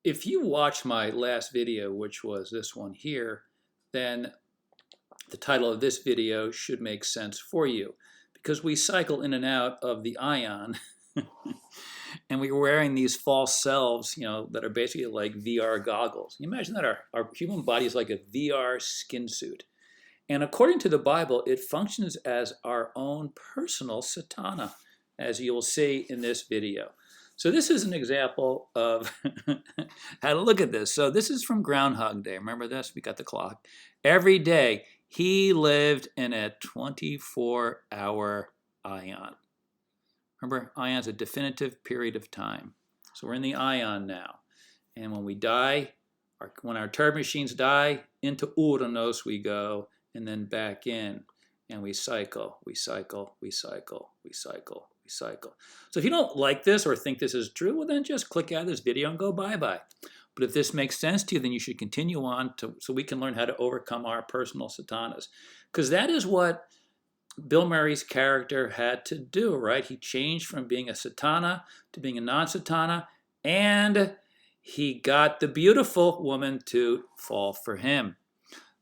if you watch my last video, which was this one here, then the title of this video should make sense for you because we cycle in and out of the ion and we're wearing these false selves, that are basically like VR goggles. You imagine that our human body is like a VR skin suit. And according to the Bible, it functions as our own personal Satana, as you'll see in this video. So this is an example of how to look at this. So this is from Groundhog Day. Remember this? We got the clock. Every day, he lived in a 24-hour ion. Remember, ion's a definitive period of time. So we're in the ion now. And when we die, when our turbo machines die, into Uranus we go, and then back in. And we cycle, we cycle, we cycle, we cycle, we cycle. So if you don't like this or think this is true, well then just click out of this video and go bye-bye. But if this makes sense to you, then you should continue on so we can learn how to overcome our personal satanas. Because that is what Bill Murray's character had to do, right? He changed from being a Satana to being a non-Satana, and he got the beautiful woman to fall for him.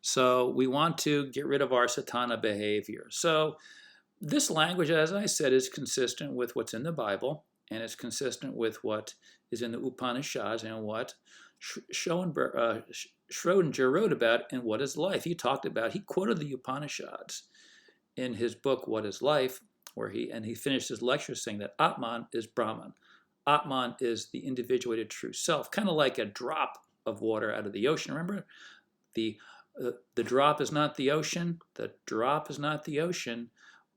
So we want to get rid of our Satana behavior. So this language, as I said, is consistent with what's in the Bible, and it's consistent with what is in the Upanishads and what Schrodinger wrote about in What is Life. He quoted the Upanishads in his book, What is Life, where he finished his lecture saying that Atman is Brahman. Atman is the individuated true self, kind of like a drop of water out of the ocean. Remember, the drop is not the ocean. The drop is not the ocean,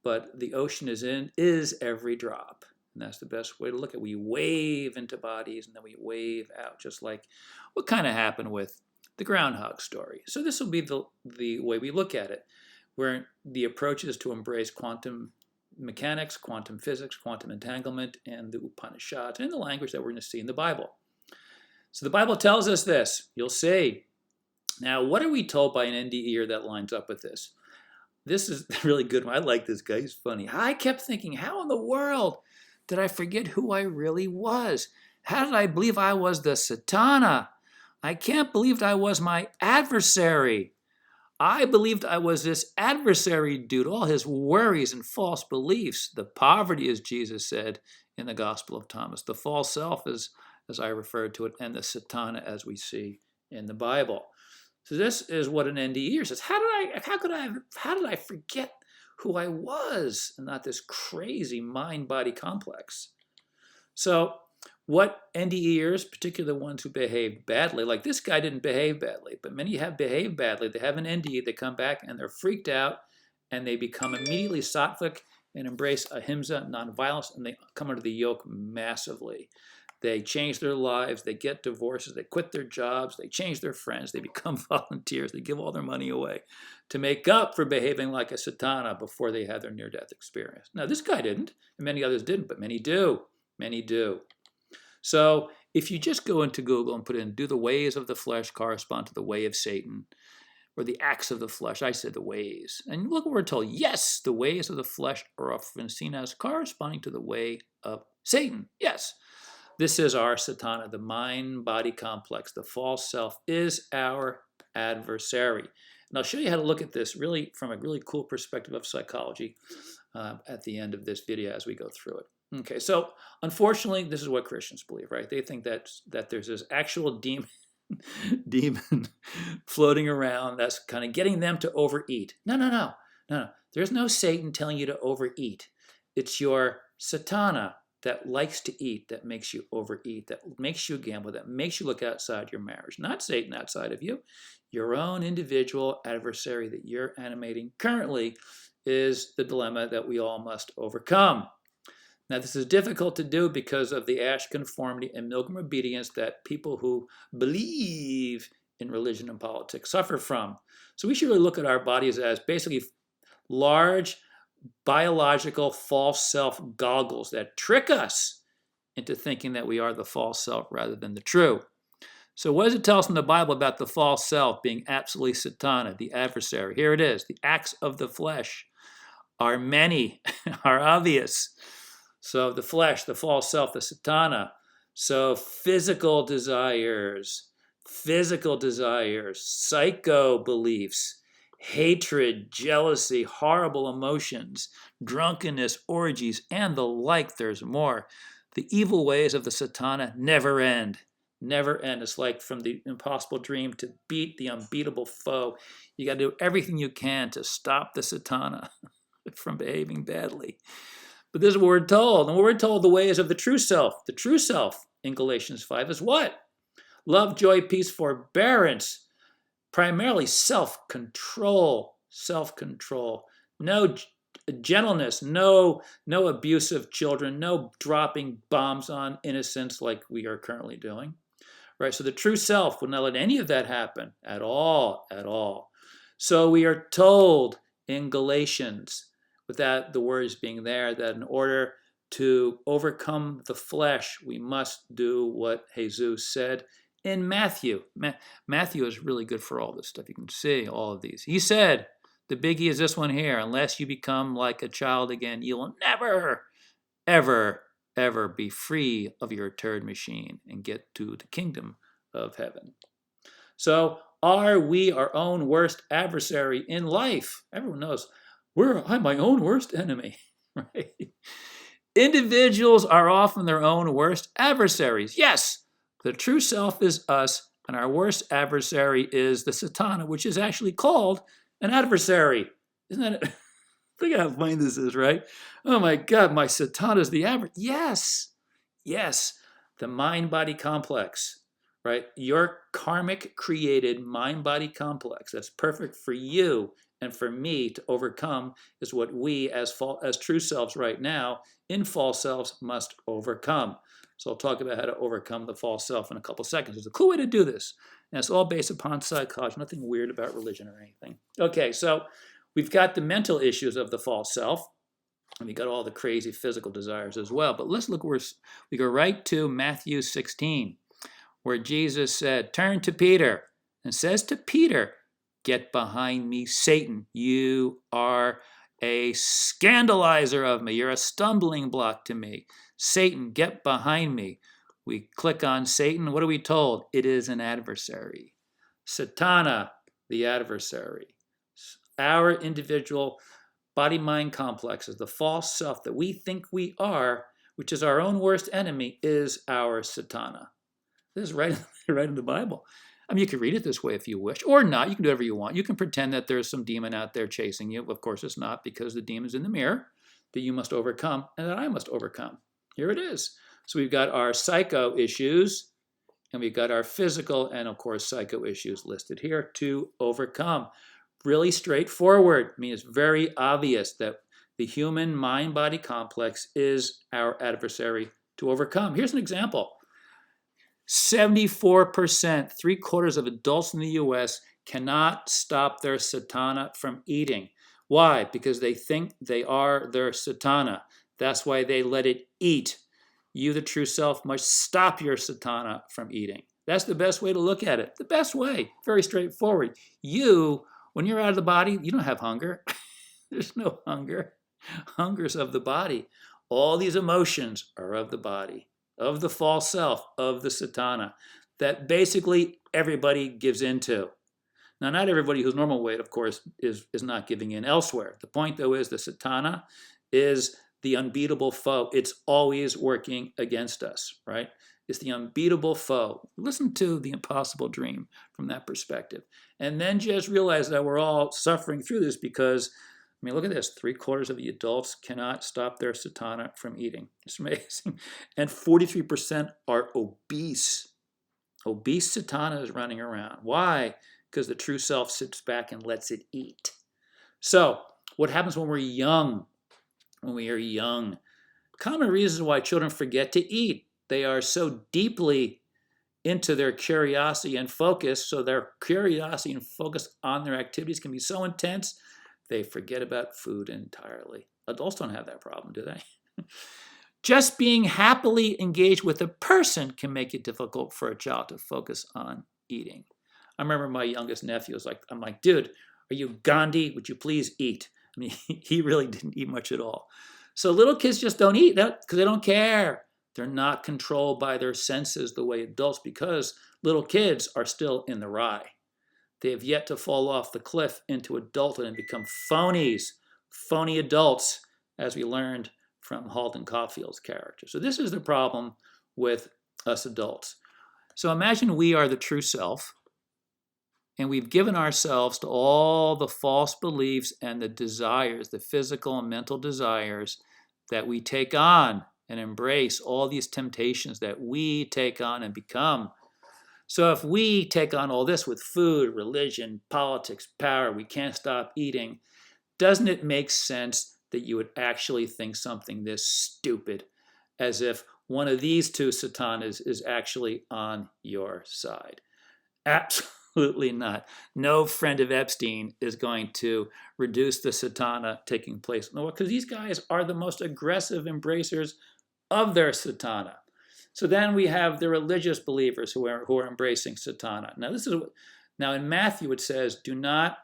but the ocean is every drop. And that's the best way to look at it. We wave into bodies and then we wave out, just like what kind of happened with the groundhog story. So this will be the way we look at it, where the approach is to embrace quantum mechanics, quantum physics, quantum entanglement, and the Upanishads, and the language that we're going to see in the Bible. So the Bible tells us this. You'll see. Now, what are we told by an NDEer that lines up with this? This is a really good one. I like this guy. He's funny. I kept thinking, how in the world did I forget who I really was? How did I believe I was the Satana? I can't believe I was my adversary. I believed I was this adversary dude, all his worries and false beliefs. The poverty, as Jesus said in the Gospel of Thomas. The false self, as I referred to it, and the Satana, as we see in the Bible. So this is what an NDEer says. How did I forget who I was and not this crazy mind-body complex? So what NDEers, particularly the ones who behave badly, like this guy didn't behave badly, but many have behaved badly. They have an NDE, they come back and they're freaked out and they become immediately sattvic and embrace ahimsa, nonviolence, and they come under the yoke massively. They change their lives, they get divorces, they quit their jobs, they change their friends, they become volunteers, they give all their money away to make up for behaving like a Satana before they had their near-death experience. Now, this guy didn't, and many others didn't, but many do. Many do. So if you just go into Google and put in, do the ways of the flesh correspond to the way of Satan? Or the acts of the flesh, I said the ways. And look what we're told. Yes, the ways of the flesh are often seen as corresponding to the way of Satan. Yes. This is our Satana, the mind-body complex. The false self is our adversary. And I'll show you how to look at this really from a really cool perspective of psychology at the end of this video as we go through it. Okay, so unfortunately, this is what Christians believe, right? They think that there's this actual demon floating around that's kind of getting them to overeat. No. There's no Satan telling you to overeat. It's your Satana that likes to eat, that makes you overeat, that makes you gamble, that makes you look outside your marriage. Not Satan outside of you. Your own individual adversary that you're animating currently is the dilemma that we all must overcome. Now, this is difficult to do because of the Ash conformity and Milgram obedience that people who believe in religion and politics suffer from. So we should really look at our bodies as basically large biological false self goggles that trick us into thinking that we are the false self rather than the true. So what does it tell us in the Bible about the false self being absolutely Satana, the adversary? Here it is. The acts of the flesh are many, are obvious. So the flesh, the false self, the Satana, So physical desires, psycho beliefs, hatred, jealousy, horrible emotions, drunkenness, orgies, and the like. There's more. The evil ways of the Satana never end. Never end. It's like from the impossible dream to beat the unbeatable foe. You got to do everything you can to stop the Satana from behaving badly. But this is what we're told. And we're told the ways of the true self. The true self in Galatians 5 is what? Love, joy, peace, forbearance, primarily self-control, self-control. No gentleness, no abusive children, no dropping bombs on innocents like we are currently doing. Right? So the true self would not let any of that happen at all, at all. So we are told in Galatians, without the words being there, that in order to overcome the flesh, we must do what Jesus said in Matthew. Matthew is really good for all this stuff. You can see all of these. He said, the biggie is this one here, unless you become like a child again, you will never, ever, ever be free of your turd machine and get to the kingdom of heaven. So are we our own worst adversary in life? Everyone knows, I'm my own worst enemy, right? Individuals are often their own worst adversaries. Yes, the true self is us, and our worst adversary is the Satana, which is actually called an adversary. Isn't that it? Look at how funny this is, right? Oh my God, my Satana is the adversary. Yes, yes, the mind-body complex, right? Your karmic created mind-body complex that's perfect for you and for me to overcome is what we as true selves right now in false selves must overcome. So I'll talk about how to overcome the false self in a couple seconds. There's a cool way to do this. And it's all based upon psychology, nothing weird about religion or anything. Okay, so we've got the mental issues of the false self, and we got all the crazy physical desires as well. But let's look where we go right to Matthew 16, where Jesus said, turn to Peter and says to Peter, get behind me, Satan. You are a scandalizer of me. You're a stumbling block to me. Satan, get behind me. We click on Satan. What are we told? It is an adversary. Satana, the adversary. Our individual body-mind complexes, the false self that we think we are, which is our own worst enemy, is our Satana. This is right in the Bible. I mean, you can read it this way if you wish, or not. You can do whatever you want. You can pretend that there's some demon out there chasing you. Of course, it's not, because the demon's in the mirror that you must overcome and that I must overcome. Here it is. So we've got our psycho issues, and we've got our physical and, of course, psycho issues listed here to overcome. Really straightforward. I mean, it's very obvious that the human mind-body complex is our adversary to overcome. Here's an example. 74%, 3/4 of adults in the US cannot stop their Satana from eating. Why? Because they think they are their Satana. That's why they let it eat. You, the true self, must stop your Satana from eating. That's the best way to look at it. The best way. Very straightforward. You, when you're out of the body, you don't have hunger. There's no hunger. Hunger's of the body. All these emotions are of the body, of the false self, of the Satana, that basically everybody gives into. Now, not everybody who's normal weight, of course, is not giving in elsewhere. The point, though, is the Satana is the unbeatable foe. It's always working against us, right? It's the unbeatable foe. Listen to the impossible dream from that perspective. And then just realize that we're all suffering through this because, I mean, look at this. 3/4 of the adults cannot stop their Satana from eating. It's amazing. And 43% are obese. Obese Satana is running around. Why? Because the true self sits back and lets it eat. So, what happens when we're young? When we are young, common reasons why children forget to eat. They are so deeply into their curiosity and focus, so their curiosity and focus on their activities can be so intense, they forget about food entirely. Adults don't have that problem, do they? Just being happily engaged with a person can make it difficult for a child to focus on eating. I remember my youngest nephew was like, I'm like, dude, are you Gandhi? Would you please eat? I mean, he really didn't eat much at all. So little kids just don't eat because they don't care. They're not controlled by their senses the way adults, because little kids are still in the rye. They have yet to fall off the cliff into adulthood and become phonies, phony adults, as we learned from Halden Caulfield's character. So this is the problem with us adults. So imagine we are the true self, and we've given ourselves to all the false beliefs and the desires, the physical and mental desires that we take on and embrace, all these temptations that we take on and become. So if we take on all this with food, religion, politics, power, we can't stop eating, doesn't it make sense that you would actually think something this stupid, as if one of these two Satanas is actually on your side? Absolutely not. No friend of Epstein is going to reduce the Satana taking place in the world, because these guys are the most aggressive embracers of their Satana. So then we have the religious believers who are embracing Satana. Now in Matthew it says, do not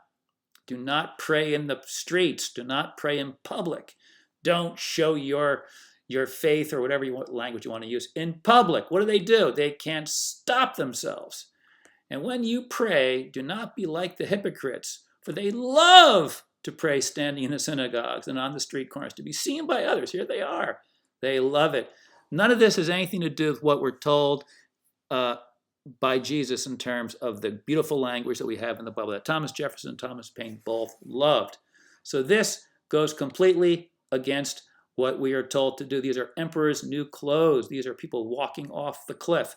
pray in the streets, do not pray in public. Don't show your faith or whatever language you want to use in public. What do? They can't stop themselves. And when you pray, do not be like the hypocrites, for they love to pray standing in the synagogues and on the street corners to be seen by others. Here they are. They love it. None of this has anything to do with what we're told by Jesus in terms of the beautiful language that we have in the Bible that Thomas Jefferson and Thomas Paine both loved. So this goes completely against what we are told to do. These are emperor's new clothes. These are people walking off the cliff.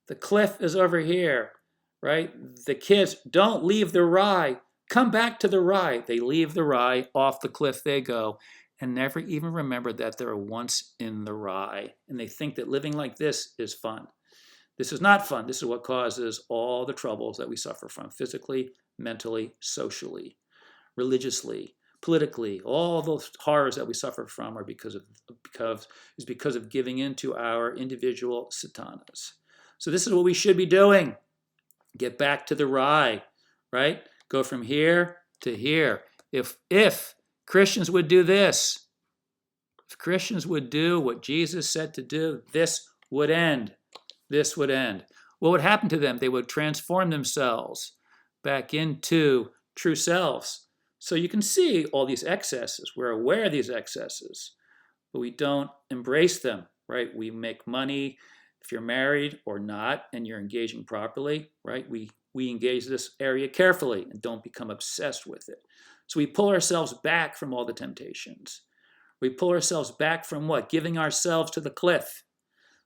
The cliff is over here, right? The kids, don't leave the rye. Come back to the rye. They leave the rye, off the cliff they go, and never even remember that they were once in the rye. And they think that living like this is fun. This is not fun. This is what causes all the troubles that we suffer from, physically, mentally, socially, religiously, politically. All those horrors that we suffer from are because of giving in to our individual satanas. So this is what we should be doing. Get back to the rye, right? Go from here to here. If Christians would do this, if Christians would do what Jesus said to do, this would end. This would end. What would happen to them? They would transform themselves back into true selves. So you can see all these excesses. We're aware of these excesses, but we don't embrace them, right? We make money. If you're married or not and you're engaging properly, right? We engage this area carefully and don't become obsessed with it. So we pull ourselves back from all the temptations. We pull ourselves back from what? Giving ourselves to the cliff.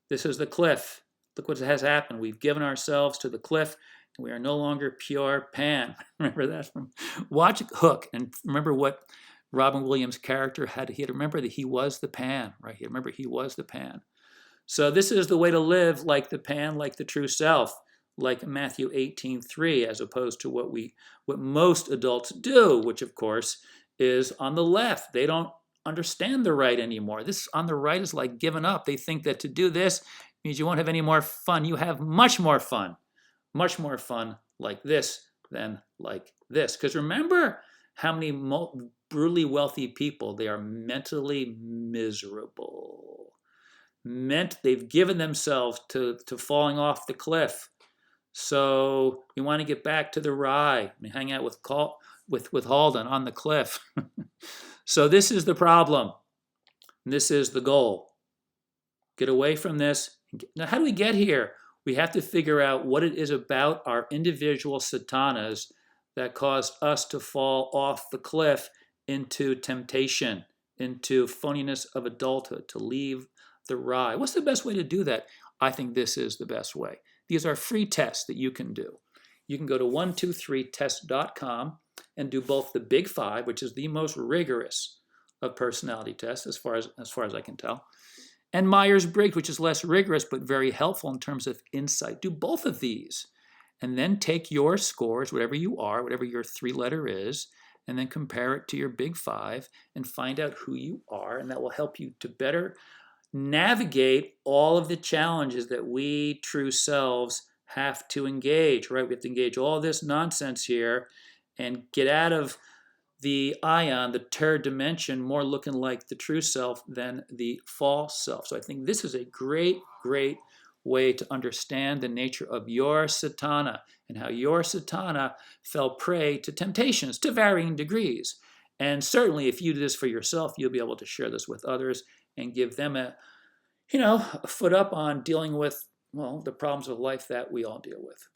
This is the cliff. Look what has happened. We've given ourselves to the cliff, and we are no longer pure pan. Remember that from watch Hook, and remember what Robin Williams' character had. He had to remember that he was the pan, right? He remember he was the pan. So this is the way to live like the pan, like the true self, like Matthew 18:3, as opposed to what most adults do, which of course is on the left. They don't understand the right anymore. This on the right is like giving up. They think that to do this means you won't have any more fun. You have much more fun like this than like this. Because remember how many brutally wealthy people, they are mentally miserable. They've given themselves to falling off the cliff. So you want to get back to the rye. Hang out with Halden on the cliff. So this is the problem. This is the goal. Get away from this. Now, how do we get here? We have to figure out what it is about our individual satanas that caused us to fall off the cliff into temptation, into phoniness of adulthood, to leave the rye. What's the best way to do that? I think this is the best way. These are free tests that you can do. You can go to 123test.com and do both the Big Five, which is the most rigorous of personality tests as far as I can tell, and Myers-Briggs, which is less rigorous but very helpful in terms of insight. Do both of these, and then take your scores, whatever you are, whatever your three-letter is, and then compare it to your Big Five and find out who you are, and that will help you to better navigate all of the challenges that we true selves have to engage, right? We have to engage all this nonsense here and get out of the ion, the third dimension, more looking like the true self than the false self. So I think this is a great, great way to understand the nature of your Satana and how your Satana fell prey to temptations to varying degrees. And certainly if you do this for yourself, you'll be able to share this with others and give them a foot up on dealing with, well, the problems of life that we all deal with.